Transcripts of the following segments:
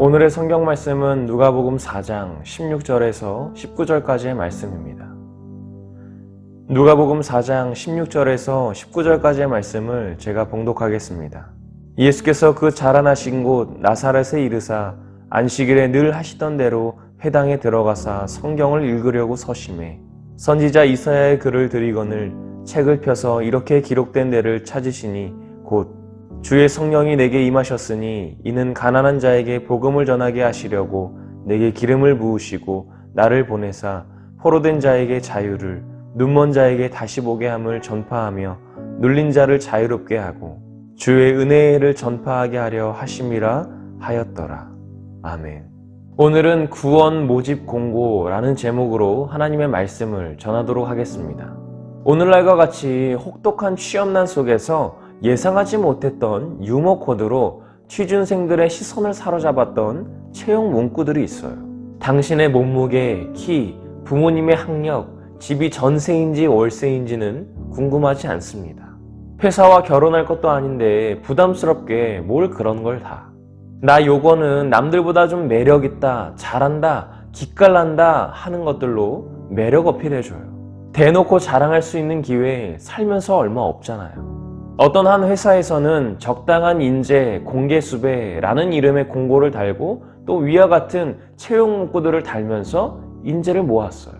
오늘의 성경 말씀은 누가복음 4장 16절에서 19절까지의 말씀입니다. 누가복음 4장 16절에서 19절까지의 말씀을 제가 봉독하겠습니다. 예수께서 그 자라나신 곳 나사렛에 이르사 안식일에 늘 하시던 대로 회당에 들어가사 성경을 읽으려고 서심해 선지자 이사야의 글을 들이거늘 책을 펴서 이렇게 기록된 데를 찾으시니 곧 주의 성령이 내게 임하셨으니 이는 가난한 자에게 복음을 전하게 하시려고 내게 기름을 부으시고 나를 보내사 포로된 자에게 자유를 눈먼 자에게 다시 보게 함을 전파하며 눌린 자를 자유롭게 하고 주의 은혜를 전파하게 하려 하심이라 하였더라. 아멘. 오늘은 구원 모집 공고라는 제목으로 하나님의 말씀을 전하도록 하겠습니다. 오늘날과 같이 혹독한 취업난 속에서 예상하지 못했던 유머 코드로 취준생들의 시선을 사로잡았던 채용 문구들이 있어요. 당신의 몸무게, 키, 부모님의 학력, 집이 전세인지 월세인지는 궁금하지 않습니다. 회사와 결혼할 것도 아닌데 부담스럽게 뭘 그런 걸 다. 나 요거는 남들보다 좀 매력있다, 잘한다, 기깔난다 하는 것들로 매력 어필해줘요. 대놓고 자랑할 수 있는 기회 살면서 얼마 없잖아요. 어떤 한 회사에서는 적당한 인재, 공개 수배라는 이름의 공고를 달고 또 위와 같은 채용 문구들을 달면서 인재를 모았어요.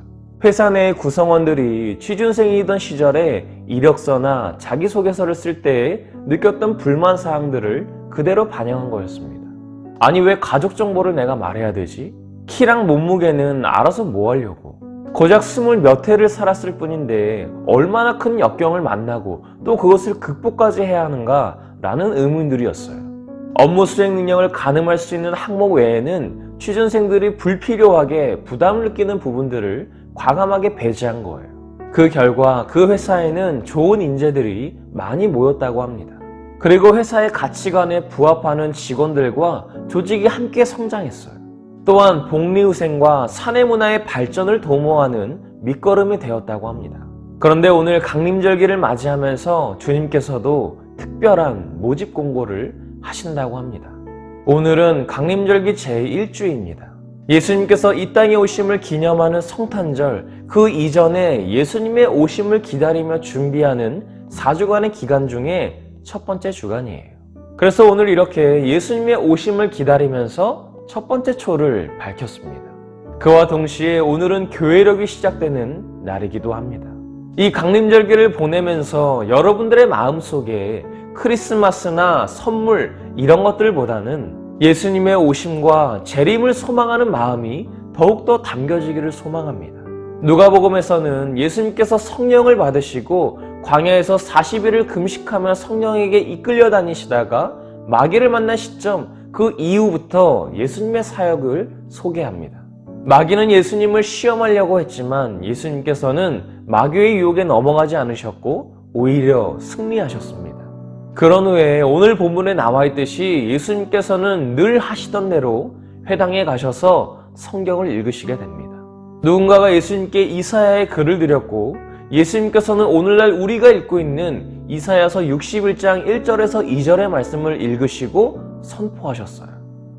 회사 내 구성원들이 취준생이던 시절에 이력서나 자기소개서를 쓸 때에 느꼈던 불만 사항들을 그대로 반영한 거였습니다. 아니 왜 가족 정보를 내가 말해야 되지? 키랑 몸무게는 알아서 뭐 하려고? 고작 20몇 해를 살았을 뿐인데 얼마나 큰 역경을 만나고 또 그것을 극복까지 해야 하는가 라는 의문들이었어요. 업무 수행 능력을 가늠할 수 있는 항목 외에는 취준생들이 불필요하게 부담을 느끼는 부분들을 과감하게 배제한 거예요. 그 결과 그 회사에는 좋은 인재들이 많이 모였다고 합니다. 그리고 회사의 가치관에 부합하는 직원들과 조직이 함께 성장했어요. 또한 복리후생과 사내문화의 발전을 도모하는 밑거름이 되었다고 합니다. 그런데 오늘 강림절기를 맞이하면서 주님께서도 특별한 모집 공고를 하신다고 합니다. 오늘은 강림절기 제1주입니다. 예수님께서 이 땅에 오심을 기념하는 성탄절, 그 이전에 예수님의 오심을 기다리며 준비하는 4주간의 기간 중에 첫 번째 주간이에요. 그래서 오늘 이렇게 예수님의 오심을 기다리면서 첫 번째 초를 밝혔습니다. 그와 동시에 오늘은 교회력이 시작되는 날이기도 합니다. 이 강림절기를 보내면서 여러분들의 마음속에 크리스마스나 선물 이런 것들보다는 예수님의 오심과 재림을 소망하는 마음이 더욱더 담겨지기를 소망합니다. 누가복음에서는 예수님께서 성령을 받으시고 광야에서 40일을 금식하며 성령에게 이끌려 다니시다가 마귀를 만난 시점 그 이후부터 예수님의 사역을 소개합니다. 마귀는 예수님을 시험하려고 했지만 예수님께서는 마귀의 유혹에 넘어가지 않으셨고 오히려 승리하셨습니다. 그런 후에 오늘 본문에 나와 있듯이 예수님께서는 늘 하시던 대로 회당에 가셔서 성경을 읽으시게 됩니다. 누군가가 예수님께 이사야의 글을 드렸고 예수님께서는 오늘날 우리가 읽고 있는 이사야서 61장 1절에서 2절의 말씀을 읽으시고 선포하셨어요.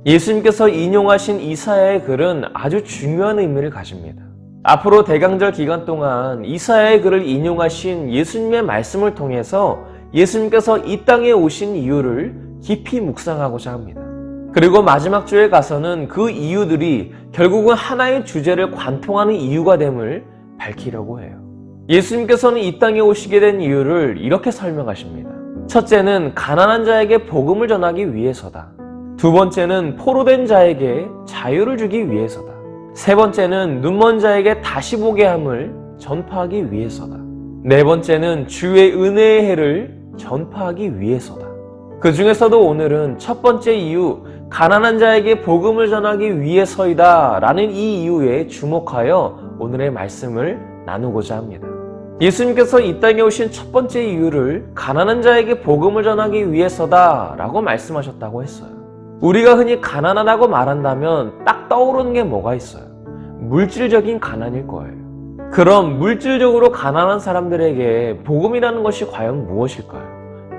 예수님께서 인용하신 이사야의 글은 아주 중요한 의미를 가집니다. 앞으로 대강절 기간 동안 이사야의 글을 인용하신 예수님의 말씀을 통해서 예수님께서 이 땅에 오신 이유를 깊이 묵상하고자 합니다. 그리고 마지막 주에 가서는 그 이유들이 결국은 하나의 주제를 관통하는 이유가 됨을 밝히려고 해요. 예수님께서는 이 땅에 오시게 된 이유를 이렇게 설명하십니다. 첫째는 가난한 자에게 복음을 전하기 위해서다. 두 번째는 포로된 자에게 자유를 주기 위해서다. 세 번째는 눈먼 자에게 다시 보게 함을 전파하기 위해서다. 네 번째는 주의 은혜의 해를 전파하기 위해서다. 그 중에서도 오늘은 첫 번째 이유, 가난한 자에게 복음을 전하기 위해서이다 라는 이 이유에 주목하여 오늘의 말씀을 나누고자 합니다. 예수님께서 이 땅에 오신 첫 번째 이유를 가난한 자에게 복음을 전하기 위해서다 라고 말씀하셨다고 했어요. 우리가 흔히 가난하다고 말한다면 딱 떠오르는 게 뭐가 있어요? 물질적인 가난일 거예요. 그럼 물질적으로 가난한 사람들에게 복음이라는 것이 과연 무엇일까요?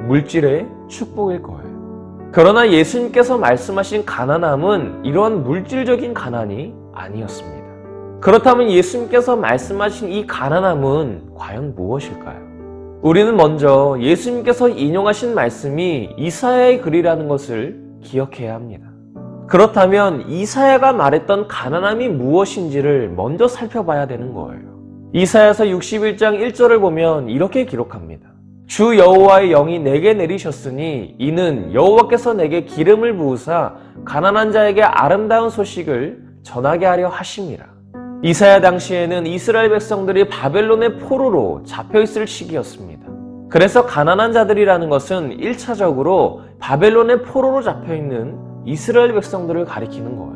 물질의 축복일 거예요. 그러나 예수님께서 말씀하신 가난함은 이러한 물질적인 가난이 아니었습니다. 그렇다면 예수님께서 말씀하신 이 가난함은 과연 무엇일까요? 우리는 먼저 예수님께서 인용하신 말씀이 이사야의 글이라는 것을 기억해야 합니다. 그렇다면 이사야가 말했던 가난함이 무엇인지를 먼저 살펴봐야 되는 거예요. 이사야서 61장 1절을 보면 이렇게 기록합니다. 주 여호와의 영이 내게 내리셨으니 이는 여호와께서 내게 기름을 부으사 가난한 자에게 아름다운 소식을 전하게 하려 하심이라. 이사야 당시에는 이스라엘 백성들이 바벨론의 포로로 잡혀있을 시기였습니다. 그래서 가난한 자들이라는 것은 1차적으로 바벨론의 포로로 잡혀있는 이스라엘 백성들을 가리키는 거예요.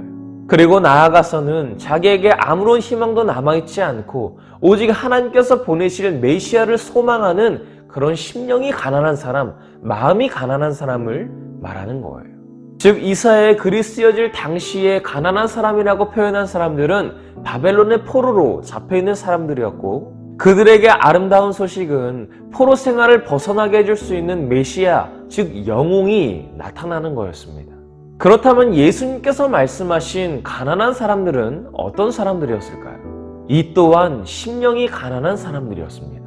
그리고 나아가서는 자기에게 아무런 희망도 남아있지 않고 오직 하나님께서 보내실 메시아를 소망하는 그런 심령이 가난한 사람, 마음이 가난한 사람을 말하는 거예요. 즉 이사야의 글이 쓰여질 당시에 가난한 사람이라고 표현한 사람들은 바벨론의 포로로 잡혀있는 사람들이었고, 그들에게 아름다운 소식은 포로 생활을 벗어나게 해줄 수 있는 메시아, 즉 영웅이 나타나는 거였습니다. 그렇다면 예수님께서 말씀하신 가난한 사람들은 어떤 사람들이었을까요? 이 또한 심령이 가난한 사람들이었습니다.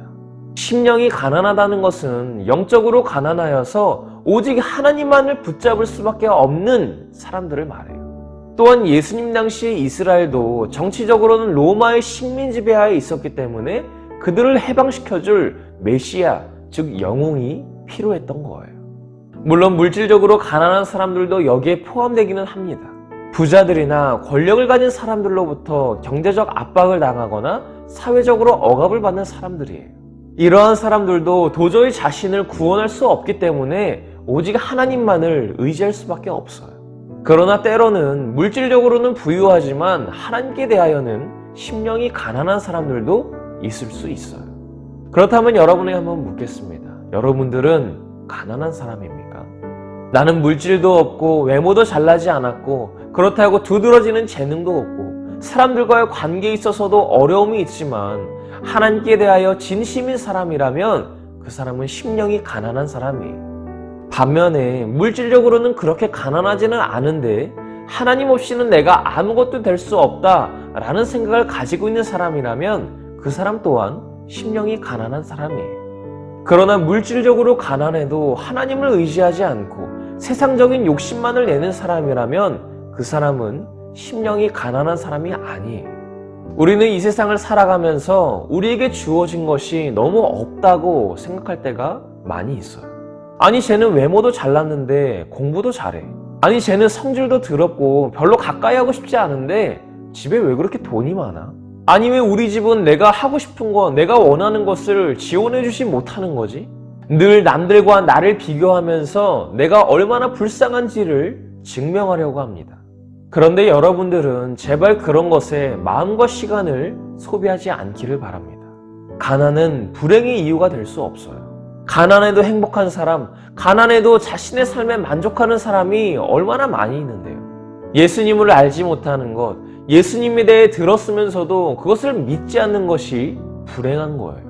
심령이 가난하다는 것은 영적으로 가난하여서 오직 하나님만을 붙잡을 수밖에 없는 사람들을 말해요. 또한 예수님 당시의 이스라엘도 정치적으로는 로마의 식민 지배하에 있었기 때문에 그들을 해방시켜줄 메시아, 즉 영웅이 필요했던 거예요. 물론 물질적으로 가난한 사람들도 여기에 포함되기는 합니다. 부자들이나 권력을 가진 사람들로부터 경제적 압박을 당하거나 사회적으로 억압을 받는 사람들이에요. 이러한 사람들도 도저히 자신을 구원할 수 없기 때문에 오직 하나님만을 의지할 수밖에 없어요. 그러나 때로는 물질적으로는 부유하지만 하나님께 대하여는 심령이 가난한 사람들도 있을 수 있어요. 그렇다면 여러분에게 한번 묻겠습니다. 여러분들은 가난한 사람입니까? 나는 물질도 없고 외모도 잘나지 않았고 그렇다고 두드러지는 재능도 없고 사람들과의 관계에 있어서도 어려움이 있지만 하나님께 대하여 진심인 사람이라면 그 사람은 심령이 가난한 사람이에요. 반면에 물질적으로는 그렇게 가난하지는 않은데 하나님 없이는 내가 아무것도 될 수 없다라는 생각을 가지고 있는 사람이라면 그 사람 또한 심령이 가난한 사람이에요. 그러나 물질적으로 가난해도 하나님을 의지하지 않고 세상적인 욕심만을 내는 사람이라면 그 사람은 심령이 가난한 사람이 아니에요. 우리는 이 세상을 살아가면서 우리에게 주어진 것이 너무 없다고 생각할 때가 많이 있어요. 아니 쟤는 외모도 잘났는데 공부도 잘해. 아니 쟤는 성질도 더럽고 별로 가까이 하고 싶지 않은데 집에 왜 그렇게 돈이 많아? 아니 왜 우리 집은 내가 하고 싶은 거, 내가 원하는 것을 지원해 주지 못하는 거지? 늘 남들과 나를 비교하면서 내가 얼마나 불쌍한지를 증명하려고 합니다. 그런데 여러분들은 제발 그런 것에 마음과 시간을 소비하지 않기를 바랍니다. 가난은 불행의 이유가 될 수 없어요. 가난해도 행복한 사람, 가난해도 자신의 삶에 만족하는 사람이 얼마나 많이 있는데요. 예수님을 알지 못하는 것, 예수님에 대해 들었으면서도 그것을 믿지 않는 것이 불행한 거예요.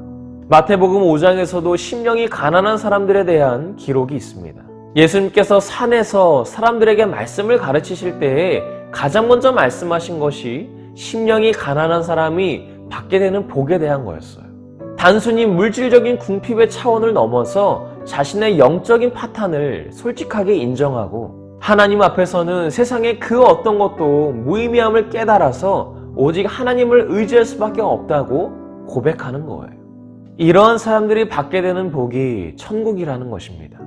마태복음 5장에서도 심령이 가난한 사람들에 대한 기록이 있습니다. 예수님께서 산에서 사람들에게 말씀을 가르치실 때에 가장 먼저 말씀하신 것이 심령이 가난한 사람이 받게 되는 복에 대한 거였어요. 단순히 물질적인 궁핍의 차원을 넘어서 자신의 영적인 파탄을 솔직하게 인정하고 하나님 앞에서는 세상의 그 어떤 것도 무의미함을 깨달아서 오직 하나님을 의지할 수밖에 없다고 고백하는 거예요. 이러한 사람들이 받게 되는 복이 천국이라는 것입니다.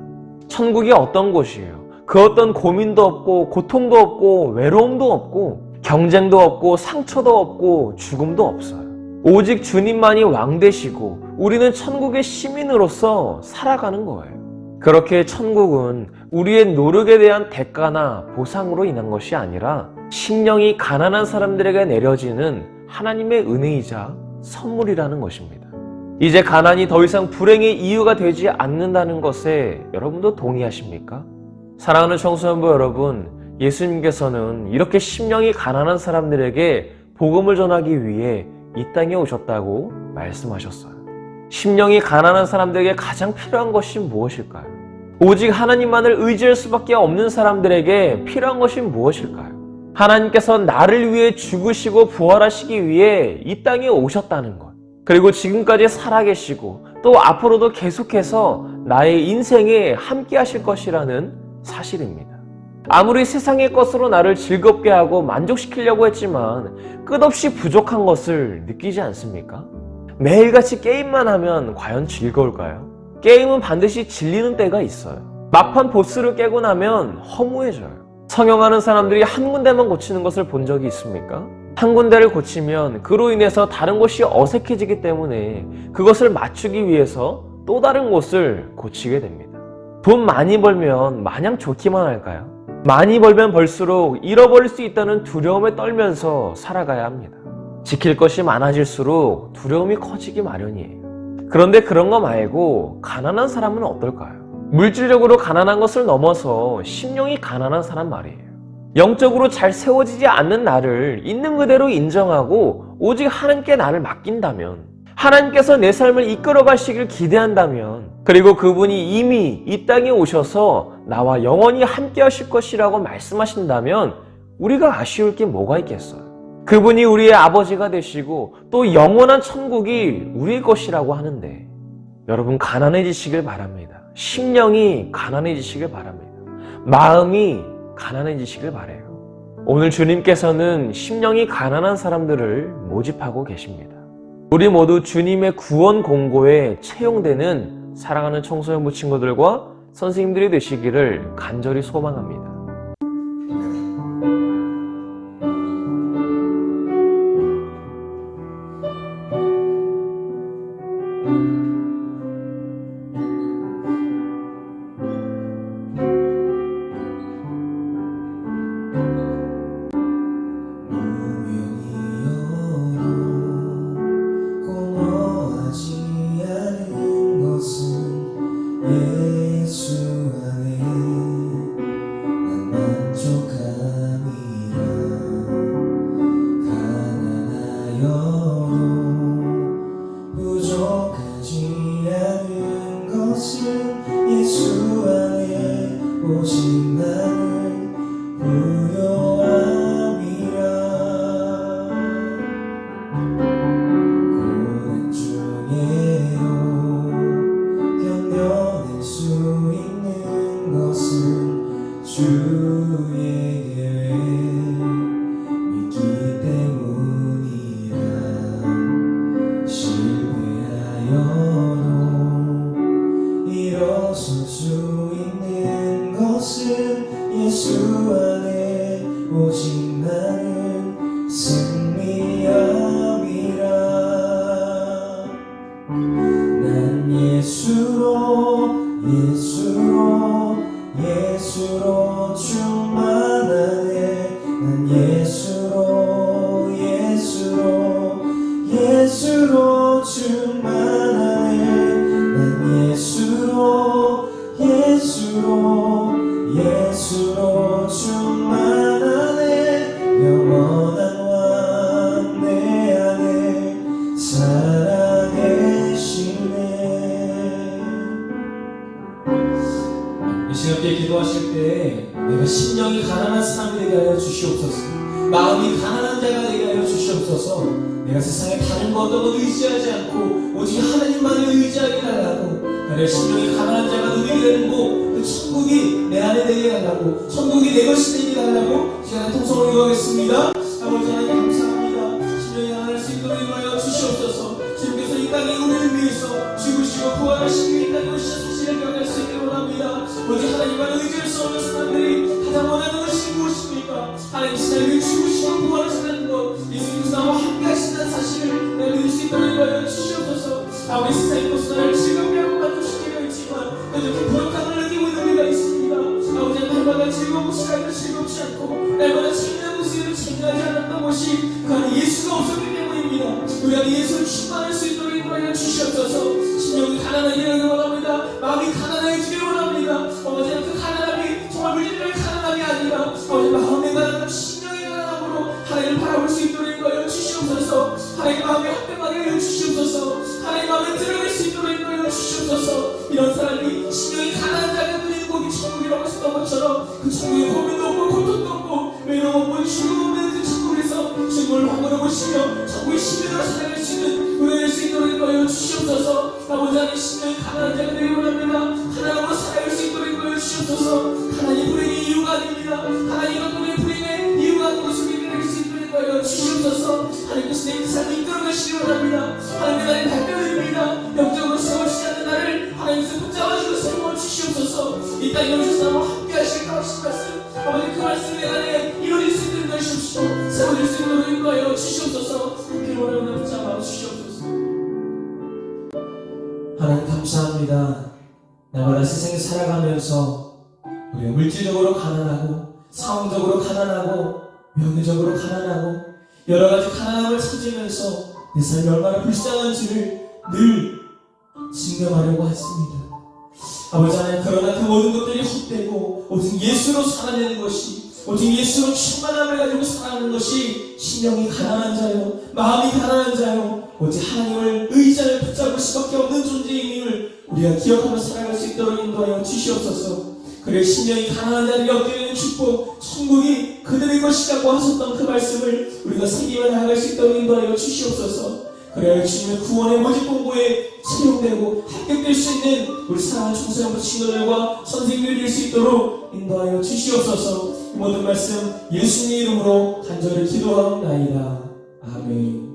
천국이 어떤 곳이에요? 그 어떤 고민도 없고 고통도 없고 외로움도 없고 경쟁도 없고 상처도 없고 죽음도 없어요. 오직 주님만이 왕 되시고 우리는 천국의 시민으로서 살아가는 거예요. 그렇게 천국은 우리의 노력에 대한 대가나 보상으로 인한 것이 아니라 심령이 가난한 사람들에게 내려지는 하나님의 은혜이자 선물이라는 것입니다. 이제 가난이 더 이상 불행의 이유가 되지 않는다는 것에 여러분도 동의하십니까? 사랑하는 청소년부 여러분, 예수님께서는 이렇게 심령이 가난한 사람들에게 복음을 전하기 위해 이 땅에 오셨다고 말씀하셨어요. 심령이 가난한 사람들에게 가장 필요한 것이 무엇일까요? 오직 하나님만을 의지할 수밖에 없는 사람들에게 필요한 것이 무엇일까요? 하나님께서 나를 위해 죽으시고 부활하시기 위해 이 땅에 오셨다는 것, 그리고 지금까지 살아계시고 또 앞으로도 계속해서 나의 인생에 함께 하실 것이라는 사실입니다. 아무리 세상의 것으로 나를 즐겁게 하고 만족시키려고 했지만 끝없이 부족한 것을 느끼지 않습니까? 매일같이 게임만 하면 과연 즐거울까요? 게임은 반드시 질리는 때가 있어요. 막판 보스를 깨고 나면 허무해져요. 성형하는 사람들이 한 군데만 고치는 것을 본 적이 있습니까? 한 군데를 고치면 그로 인해서 다른 곳이 어색해지기 때문에 그것을 맞추기 위해서 또 다른 곳을 고치게 됩니다. 돈 많이 벌면 마냥 좋기만 할까요? 많이 벌면 벌수록 잃어버릴 수 있다는 두려움에 떨면서 살아가야 합니다. 지킬 것이 많아질수록 두려움이 커지기 마련이에요. 그런데 그런 거 말고 가난한 사람은 어떨까요? 물질적으로 가난한 것을 넘어서 심령이 가난한 사람 말이에요. 영적으로 잘 세워지지 않는 나를 있는 그대로 인정하고 오직 하나님께 나를 맡긴다면, 하나님께서 내 삶을 이끌어 가시길 기대한다면, 그리고 그분이 이미 이 땅에 오셔서 나와 영원히 함께 하실 것이라고 말씀하신다면 우리가 아쉬울 게 뭐가 있겠어요? 그분이 우리의 아버지가 되시고 또 영원한 천국이 우리의 것이라고 하는데, 여러분 가난해지시길 바랍니다. 심령이 가난해지시길 바랍니다. 마음이 가난해지시길 바라요. 오늘 주님께서는 심령이 가난한 사람들을 모집하고 계십니다. 우리 모두 주님의 구원 공고에 채용되는 사랑하는 청소년부 친구들과 선생님들이 되시기를 간절히 소망합니다. 예수로 충만하네. 난 예수로 충만하네. 난 예수로 충만하네. 영원한 왕 내 안에 살아계시네. 이 시간에 기도하실 때 내가 심령이 가난한 사람이 되게 하여 주시옵소서. 마음이 가난한 자가 되게 하여 주시옵소서. 내가 세상에 다른 것 어떤 것 의지하지 않고 오직 하나님만을 의지하게 달라고, 나의 심령이 가난한 자가 누리게 되는 그 천국이 내 안에 되게 달라고, 천국이 내 것이 되게 달라고 시간에 통성을 기도하겠습니다. 아버지 하나님 감사합니다. 심령이 가난할 수 있도록 인도하여 주시옵소서. 주님께서 이 땅에 우리를 위해서 죽으시고 부활하시기 위해 이 땅에 오신 사실을 기억할 수 있기를 원합니다. 오직 하나님만을 의지할 수 없는 사람들이 가장 원하는 것이 무엇입니까? 하나님 신앙을 죽으시고 부활하신다는 것, 예수님께서 나와 함께 하신다는 사실을 내가 믿을 수 있도록 인도하여 주시옵소서. 아무리 세상의 것은 나를 즐겁게 하고 만족시키려 있지만 그렇게 부족함을 느끼고 있는 우리가 있습니다. 아버지 날마다 즐거운 시간을 즐겁지 않고 날마다 챙기는 모습을 챙겨하지 않았던 것이 그 안에 예수가 없었기 때문입니다. 우리 안에 예수를 충만할 수 있도록 인도하여 주시옵소서. 심령이 가난하게 되기를 원합니다. 마음이 가난해지기를 원합니다. 아버지 그 가난함이 정말 물질적인 가난함이 아니라 아버지 마음의 가난함, 심령의 가난함으로 하나님을 바라볼 수 있도록 인도하여 주시옵소서. 하나님 마음에 합병하게 하여 주시옵소서. 하나님 마음에 들어갈 수 있도록 인도하여 주시옵소서. 이런 사람이 심령이 가난한 자가 천국이라고 했던 것처럼 그 천국에 고민도 없고 고통도 없고 외로움 없고 죽음 없는 그 천국에서 정말 화물을 보시며 천국의 시민으로 살아갈 수 있는 우리가 될 수 있도록 인도하여 주시옵소서. 아버지 하나님 심령이 가난한 자가 되기 원합니다. 하나님으로 살아갈 수 있도록 인도하여 주시옵소서. 하나님 불행의 이유가 아닙니다. 하나님 어떤 불행의 이유가 아닌 것을 믿을 수 있도록 인도하여 주시옵소서. 하나님께서 내 삶을 이끌어가시기 원합니다. 하나님의 나의 발걸음입니다. 영적으로 세워지지 않는 나를 하나님께서 붙잡아주고 세워 주시옵소서. 이 땅에 오셔서 나와 함께 하실까 하신 말씀 아버지 그 말씀 내 안에 이루어질 수 있도록 하시옵시고 세워질 수 있도록 인도하여 주시옵소서. 함께 원하는 붙잡아 주시옵소서. 하나님 감사합니다. 날마다 세상에 살아가면서 우리가 물질적으로 가난하고 상황적으로 가난하고 명예적으로 가난하고 여러가지 가난함을 찾으면서 내 삶이 얼마나 불쌍한지를 늘 증명하려고 했습니다. 아버지 하나님, 그러나 그 모든 것들이 헛되고 오직 예수로 살아내는 것이, 오직 예수로 충만함을 가지고 살아가는 것이 심령이 가난한 자요, 마음이 가난한 자요, 오직 하나님을 의지하여 붙잡을 수밖에 없는 존재임을 우리가 기억하며 살아갈 수 있도록 인도하여 주시옵소서. 그래 심령이 가난한 자들이 얻게 되는 축복, 천국이 그들의 것이라고 하셨던 그 말씀을 우리가 새기며 나아갈 수 있도록 인도하여 주시옵소서. 그래야 주님의 구원의 모집 공고에 채용되고 합격될 수 있는 우리 사랑하는 청소년부 친구들과 선생님들이 될 수 있도록 인도하여 주시옵소서. 이 모든 말씀 예수님의 이름으로 간절히 기도하옵나이다. 아멘.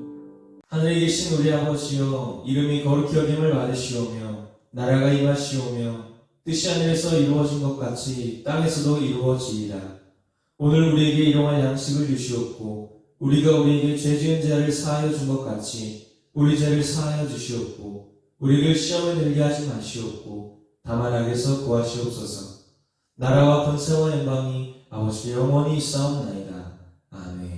하늘에 계신 우리 아버지여, 이름이 거룩히 여김을 받으시오며 나라가 임하시오며 뜻이 하늘에서 이루어진 것 같이 땅에서도 이루어지이다. 오늘 우리에게 일용할 양식을 주시옵고 우리가 우리에게 죄 지은 자를 사하여 준 것 같이 우리 죄를 사하여 주시옵고 우리를 시험에 들게 하지 마시옵고 다만 악에서 구하시옵소서. 나라와 권세와 영광이 아버지 영원히 있사옵나이다. 아멘.